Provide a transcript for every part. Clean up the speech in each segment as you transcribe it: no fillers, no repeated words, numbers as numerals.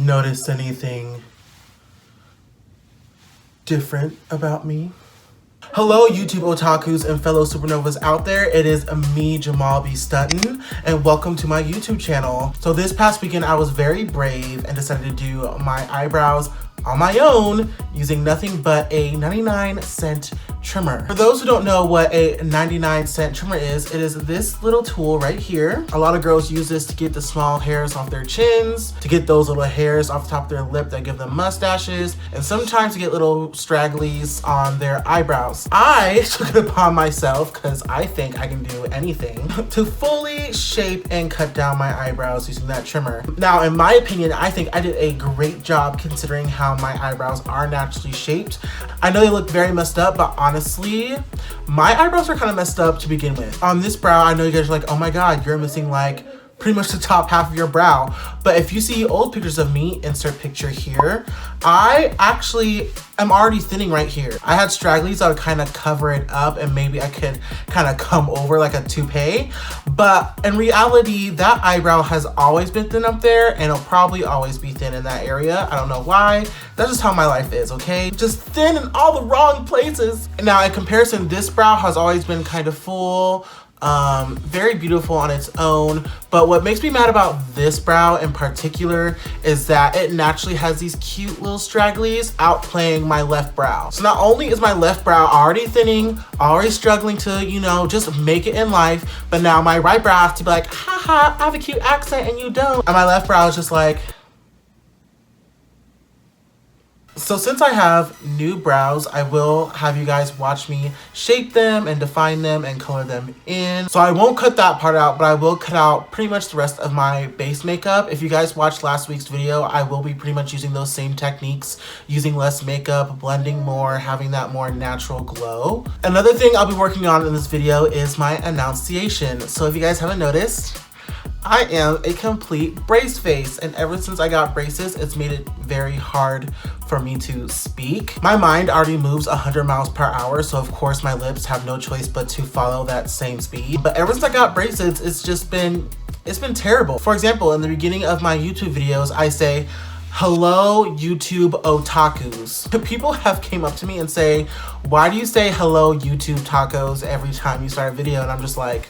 notice anything different about me? Hello YouTube otakus and fellow supernovas out there, it is me, Jamal B. Stutton, and welcome to my YouTube channel. So this past weekend I was very brave and decided to do my eyebrows on my own using nothing but a 99-cent trimmer. For those who don't know what a 99-cent trimmer is, it is this little tool right here. A lot of girls use this to get the small hairs off their chins, to get those little hairs off the top of their lip that give them mustaches, and sometimes to get little stragglies on their eyebrows. I took it upon myself, because I think I can do anything, to fully shape and cut down my eyebrows using that trimmer. Now, in my opinion, I think I did a great job considering how my eyebrows are naturally shaped. I know they look very messed up, but honestly, my eyebrows are kind of messed up to begin with. On this brow, I know you guys are like, oh my god, you're missing like pretty much the top half of your brow. But if you see old pictures of me, insert picture here, I actually am already thinning right here. I had stragglies that would kind of cover it up and maybe I could kind of come over like a toupee. But in reality, that eyebrow has always been thin up there and it'll probably always be thin in that area. I don't know why. That's just how my life is, okay? Just thin in all the wrong places. Now in comparison, this brow has always been kind of full, very beautiful on its own. But what makes me mad about this brow in particular is that it naturally has these cute little stragglies outplaying my left brow. So not only is my left brow already thinning, already struggling to, you know, just make it in life, but now my right brow has to be like, haha, I have a cute accent and you don't. And my left brow is just like, so since I have new brows, I will have you guys watch me shape them and define them and color them in. So I won't cut that part out, but I will cut out pretty much the rest of my base makeup. If you guys watched last week's video, I will be pretty much using those same techniques, using less makeup, blending more, having that more natural glow. Another thing I'll be working on in this video is my enunciation. So if you guys haven't noticed, I am a complete brace face, and ever since I got braces, it's made it very hard for me to speak. My mind already moves 100 miles per hour, so of course my lips have no choice but to follow that same speed. But ever since I got braces, it's been terrible. For example, in the beginning of my YouTube videos, I say, hello YouTube otakus. People have came up to me and say, why do you say hello YouTube tacos every time you start a video? And I'm just like,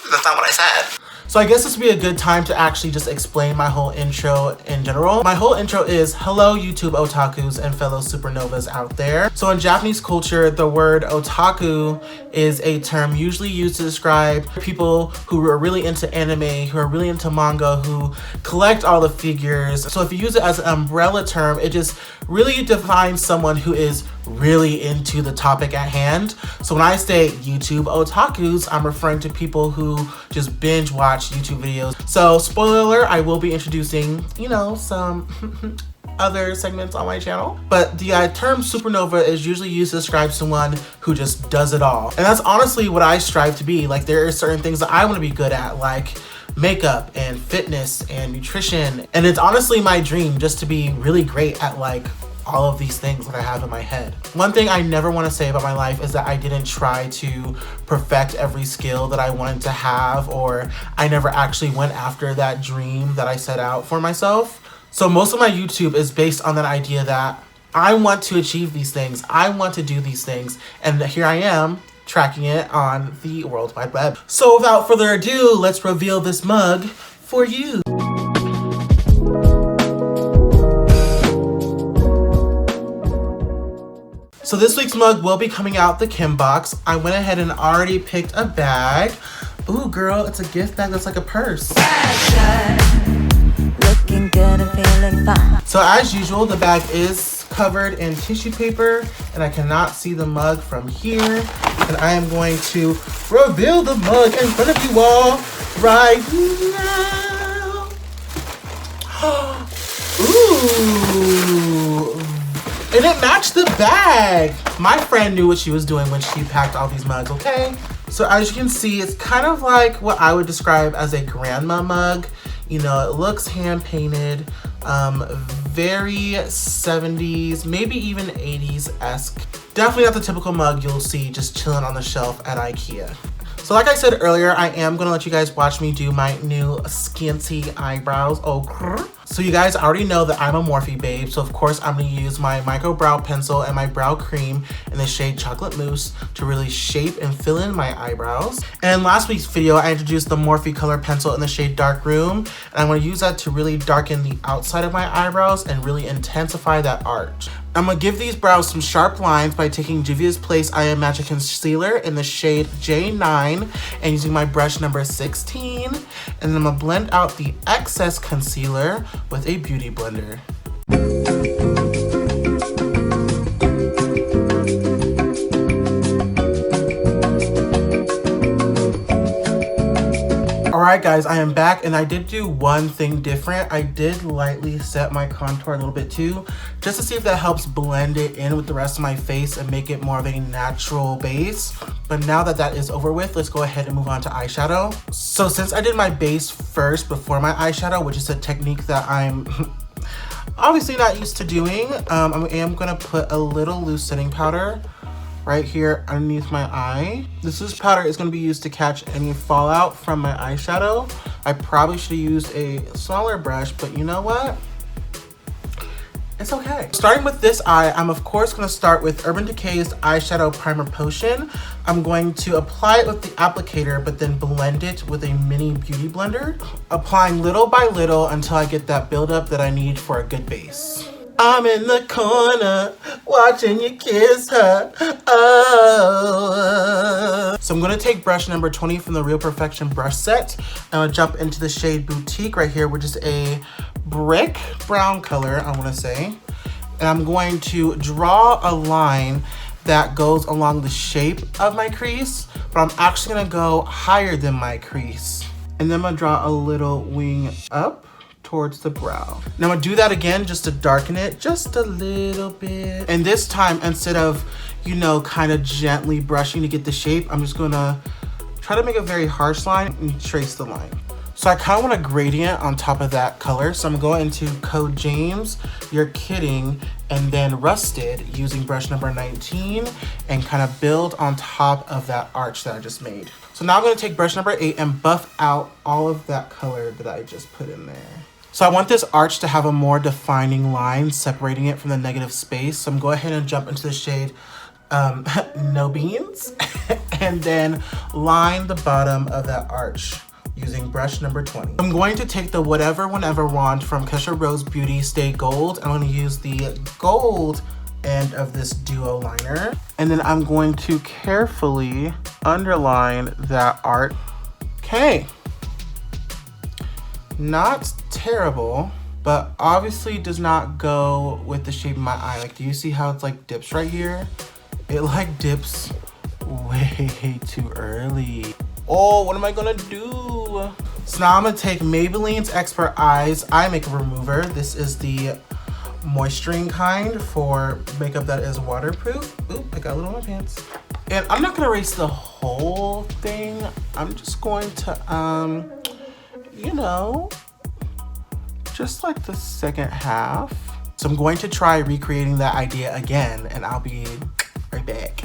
that's not what I said. So I guess this would be a good time to actually just explain my whole intro in general. My whole intro is hello YouTube otakus and fellow supernovas out there. So in Japanese culture, the word otaku is a term usually used to describe people who are really into anime, who are really into manga, who collect all the figures. So if you use it as an umbrella term, it just really defines someone who is really into the topic at hand. So when I say YouTube otakus, I'm referring to people who just binge watch YouTube videos. So spoiler alert, I will be introducing, you know, some other segments on my channel. But the term supernova is usually used to describe someone who just does it all. And that's honestly what I strive to be. Like, there are certain things that I want to be good at, like makeup and fitness and nutrition. And it's honestly my dream just to be really great at like all of these things that I have in my head. One thing I never want to say about my life is that I didn't try to perfect every skill that I wanted to have, or I never actually went after that dream that I set out for myself. So most of my YouTube is based on that idea that I want to achieve these things, I want to do these things, and here I am tracking it on the World Wide Web. So without further ado, let's reveal this mug for you. So this week's mug will be coming out the Kimbox. I went ahead and already picked a bag. Ooh, girl, it's a gift bag that's like a purse. Looking good and feeling fine. So as usual, the bag is covered in tissue paper and I cannot see the mug from here. And I am going to reveal the mug in front of you all right now. Ooh. And it matched the bag. My friend knew what she was doing when she packed all these mugs, okay? So as you can see, it's kind of like what I would describe as a grandma mug. You know, it looks hand painted, very 70s, maybe even 80s-esque. Definitely not the typical mug you'll see just chilling on the shelf at IKEA. So like I said earlier, I am gonna let you guys watch me do my new skinty eyebrows. So you guys already know that I'm a Morphe babe, so of course I'm gonna use my micro brow pencil and my brow cream in the shade Chocolate Mousse to really shape and fill in my eyebrows. And in last week's video, I introduced the Morphe color pencil in the shade Dark Room, and I'm gonna use that to really darken the outside of my eyebrows and really intensify that arch. I'm gonna give these brows some sharp lines by taking Juviasplace I Am Magic Concealer in the shade J9 and using my brush number 16. And then I'm gonna blend out the excess concealer with a beauty blender. Alright guys, I am back and I did do one thing different. I did lightly set my contour a little bit too, just to see if that helps blend it in with the rest of my face and make it more of a natural base. But now that that is over with, let's go ahead and move on to eyeshadow. So since I did my base first before my eyeshadow, which is a technique that I'm obviously not used to doing, I am gonna put a little loose setting powder right here underneath my eye. This loose powder is gonna be used to catch any fallout from my eyeshadow. I probably should have used a smaller brush, but you know what? It's okay. Starting with this eye, I'm of course gonna start with Urban Decay's Eyeshadow Primer Potion. I'm going to apply it with the applicator, but then blend it with a mini beauty blender, applying little by little until I get that buildup that I need for a good base. I'm in the corner watching you kiss her. Oh. So I'm gonna take brush number 20 from the Real Perfection brush set. I'm gonna jump into the shade Boutique right here, which is a brick brown color, I wanna say. And I'm going to draw a line that goes along the shape of my crease, but I'm actually gonna go higher than my crease. And then I'm gonna draw a little wing up towards the brow. Now I'm gonna do that again just to darken it just a little bit. And this time, instead of, you know, kind of gently brushing to get the shape, I'm just gonna try to make a very harsh line and trace the line. So I kind of want a gradient on top of that color. So I'm going into Code James, You're Kidding, and then Rusted using brush number 19 and kind of build on top of that arch that I just made. So now I'm gonna take brush number 8 and buff out all of that color that I just put in there. So I want this arch to have a more defining line separating it from the negative space. So I'm going to go ahead and jump into the shade No Beans and then line the bottom of that arch using brush number 20. I'm going to take the Whatever Whenever wand from Kesharosebeauty Stay Gold. I'm going to use the gold end of this duo liner. And then I'm going to carefully underline that arch. Okay. Not terrible, but obviously does not go with the shape of my eye. Like, do you see how it's like dips right here? It like dips way too early. Oh, what am I gonna do? So now I'm gonna take Maybelline's Expert Eyes Eye Makeup Remover. This is the moisturizing kind for makeup that is waterproof. Oop, I got a little on my pants. And I'm not gonna erase the whole thing. I'm just going to, you know, just like the second half. So I'm going to try recreating that idea again, and I'll be right back.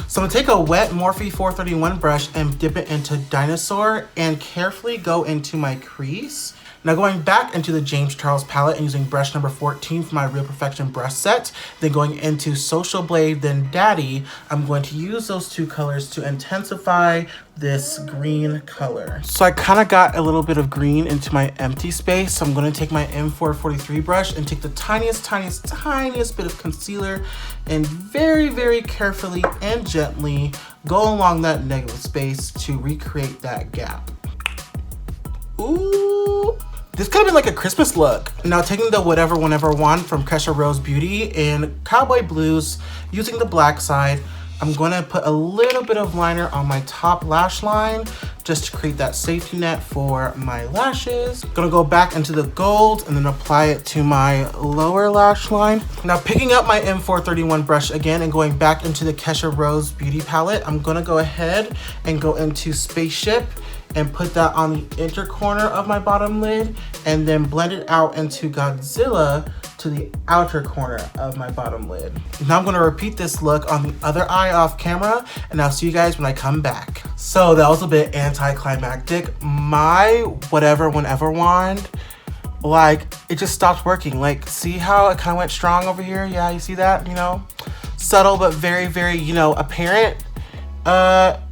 So I'm gonna take a wet Morphe 431 brush and dip it into Dinosaur and carefully go into my crease. Now going back into the Jamescharles palette and using brush number 14 for my Real Perfection brush set, then going into Social Blade, then Daddy, I'm going to use those two colors to intensify this green color. So I kind of got a little bit of green into my empty space. So I'm going to take my M443 brush and take the tiniest bit of concealer and very carefully and gently go along that negative space to recreate that gap. Ooh. This could have been like a Christmas look. Now taking the Whatever Whenever wand from Kesharosebeauty in Cowboy Blues, using the black side, I'm gonna put a little bit of liner on my top lash line just to create that safety net for my lashes. Gonna go back into the gold and then apply it to my lower lash line. Now picking up my M431 brush again and going back into the Kesharosebeauty palette, I'm gonna go ahead and go into Spaceship and put that on the inner corner of my bottom lid and then blend it out into Godzilla to the outer corner of my bottom lid. Now I'm gonna repeat this look on the other eye off camera, and I'll see you guys when I come back. So that was a bit anticlimactic. My Whatever Whenever wand, like, it just stopped working. Like, see how it kind of went strong over here? Yeah, you see that, you know? Subtle, but very, very, you know, apparent.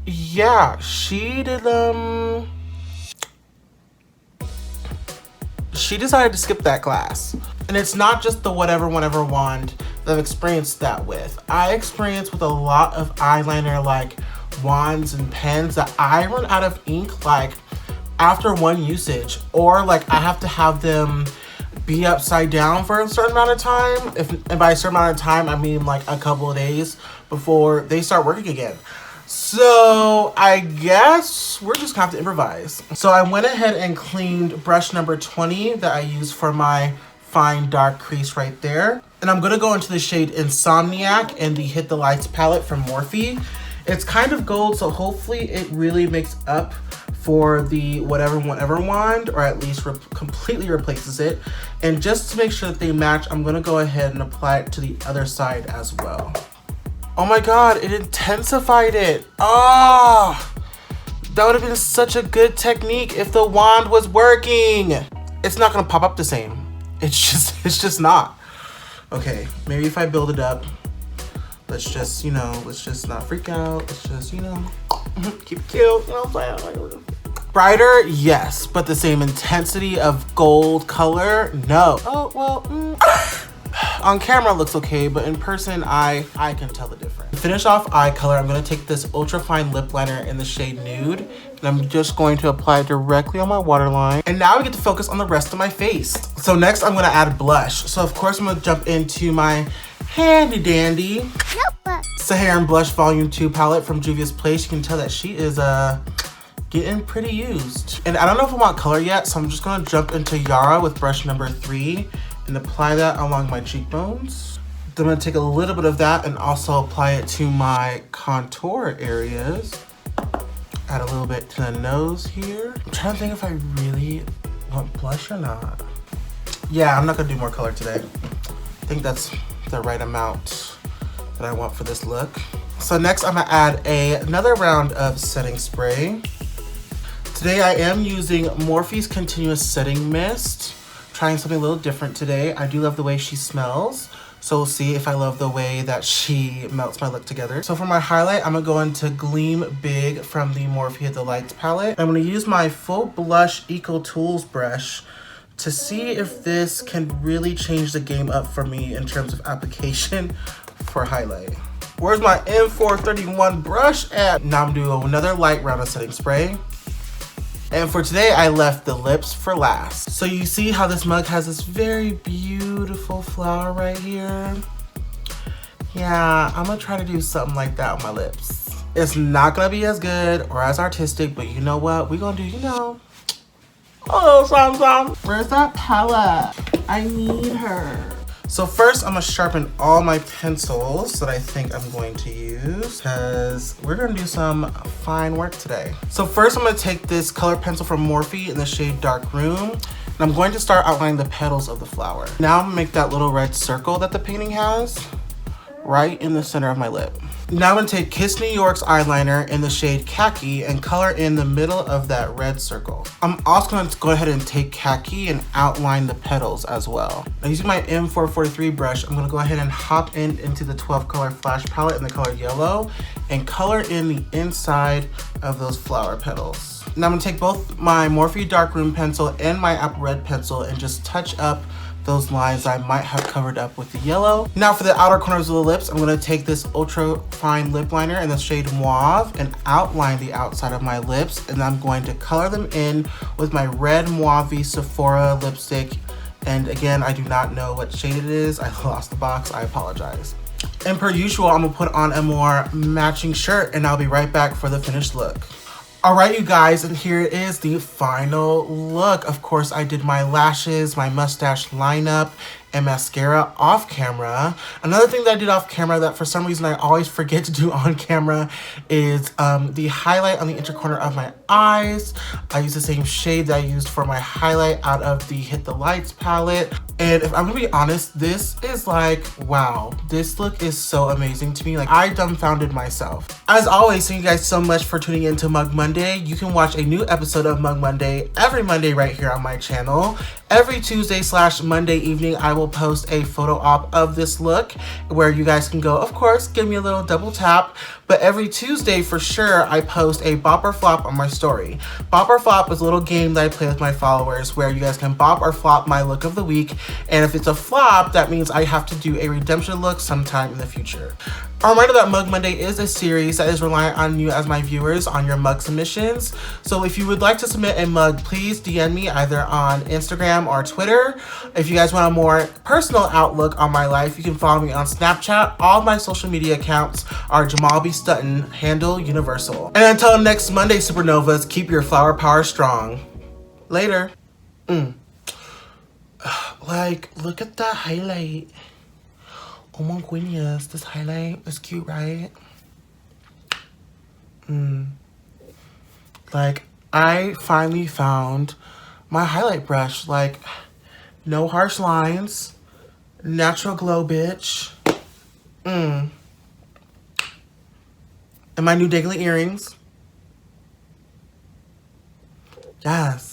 Yeah, she decided to skip that class. And it's not just the Whatever Whenever wand that I've experienced that with. I experienced with a lot of eyeliner like wands and pens that I run out of ink like after one usage, or like I have to have them be upside down for a certain amount of time. And by a certain amount of time, I mean like a couple of days before they start working again. So I guess we're just gonna have to improvise. So I went ahead and cleaned brush number 20 that I use for my fine dark crease right there. And I'm gonna go into the shade Insomniac in the Hit the Lights palette from Morphe. It's kind of gold, so hopefully it really makes up for the Whatever Whenever wand, or at least completely replaces it. And just to make sure that they match, I'm gonna go ahead and apply it to the other side as well. Oh my God, it intensified it. Oh, that would have been such a good technique if the wand was working. It's not gonna pop up the same. It's just not. Okay, maybe if I build it up, let's just, you know, let's just not freak out. Let's just, you know, keep it cute, you know what I'm saying? Brighter, yes, but the same intensity of gold color, no. Oh, well, on camera it looks okay, but in person, I can tell the difference. To finish off eye color, I'm gonna take this ultra fine lip liner in the shade Nude, and I'm just going to apply it directly on my waterline. And now we get to focus on the rest of my face. So next I'm gonna add blush. So of course I'm gonna jump into my handy dandy Saharan Blush Volume 2 palette from Juviasplace. You can tell that she is getting pretty used. And I don't know if I want color yet, so I'm just gonna jump into Yara with brush number 3 and apply that along my cheekbones. Then I'm gonna take a little bit of that and also apply it to my contour areas. Add a little bit to the nose here. I'm trying to think if I really want blush or not. Yeah, I'm not gonna do more color today. I think that's the right amount that I want for this look. So next I'm gonna add another round of setting spray. Today I am using Morphe's Continuous Setting Mist. Trying something a little different today. I do love the way she smells, so we'll see if I love the way that she melts my look together. So for my highlight, I'm gonna go into Gleam Big from the Morphe Hit the Lights palette. I'm gonna use my Full Blush Eco Tools brush to see if this can really change the game up for me in terms of application for highlight. Where's my M431 brush at? Now I'm doing another light round of setting spray. And for today, I left the lips for last. So you see how this mug has this very beautiful flower right here? Yeah, I'm gonna try to do something like that on my lips. It's not gonna be as good or as artistic, but you know what? We're gonna do, you know, a little something. Where's that palette? I need her. So first, I'm gonna sharpen all my pencils that I think I'm going to use, because we're gonna do some fine work today. So first, I'm gonna take this color pencil from Morphe in the shade Dark Room, and I'm going to start outlining the petals of the flower. Now I'm gonna make that little red circle that the painting has right in the center of my lip. Now I'm gonna take Kiss New York's eyeliner in the shade Khaki and color in the middle of that red circle. I'm also gonna go ahead and take Khaki and outline the petals as well. Now using my M443 brush, I'm gonna go ahead and hop into the 12 color flash palette in the color Yellow and color in the inside of those flower petals. Now I'm gonna take both my Morphe Darkroom pencil and my Apple Red pencil and just touch up those lines I might have covered up with the yellow. Now for the outer corners of the lips, I'm gonna take this ultra fine lip liner in the shade Mauve and outline the outside of my lips, and I'm going to color them in with my red Mauve Sephora lipstick. And again, I do not know what shade it is. I lost the box, I apologize. And per usual, I'm gonna put on a more matching shirt and I'll be right back for the finished look. All right, you guys, and here is the final look. Of course, I did my lashes, my mustache lineup, and mascara off camera. Another thing that I did off camera that for some reason I always forget to do on camera is the highlight on the inner corner of my eyes. I used the same shade that I used for my highlight out of the Hit the Lights palette. And if I'm gonna be honest, this is like, wow, this look is so amazing to me. Like, I dumbfounded myself. As always, thank you guys so much for tuning in to Mug Monday. You can watch a new episode of Mug Monday every Monday right here on my channel. Every Tuesday/Monday evening, I will post a photo op of this look where you guys can go, of course, give me a little double tap. But every Tuesday for sure, I post a bop or flop on my story. Bop or flop is a little game that I play with my followers where you guys can bop or flop my look of the week. And if it's a flop, that means I have to do a redemption look sometime in the future. A reminder that Mug Monday is a series that is reliant on you as my viewers on your mug submissions. So if you would like to submit a mug, please DM me either on Instagram or Twitter. If you guys want a more personal outlook on my life, you can follow me on Snapchat. All of my social media accounts are Jamal B. Stutton, handle universal. And until next Monday, Supernovas, keep your flower power strong. Later. Like, look at that highlight. Oh my goodness, this highlight is cute, right? Like, I finally found my highlight brush. Like, no harsh lines, natural glow, bitch. And my new dangly earrings. Yes.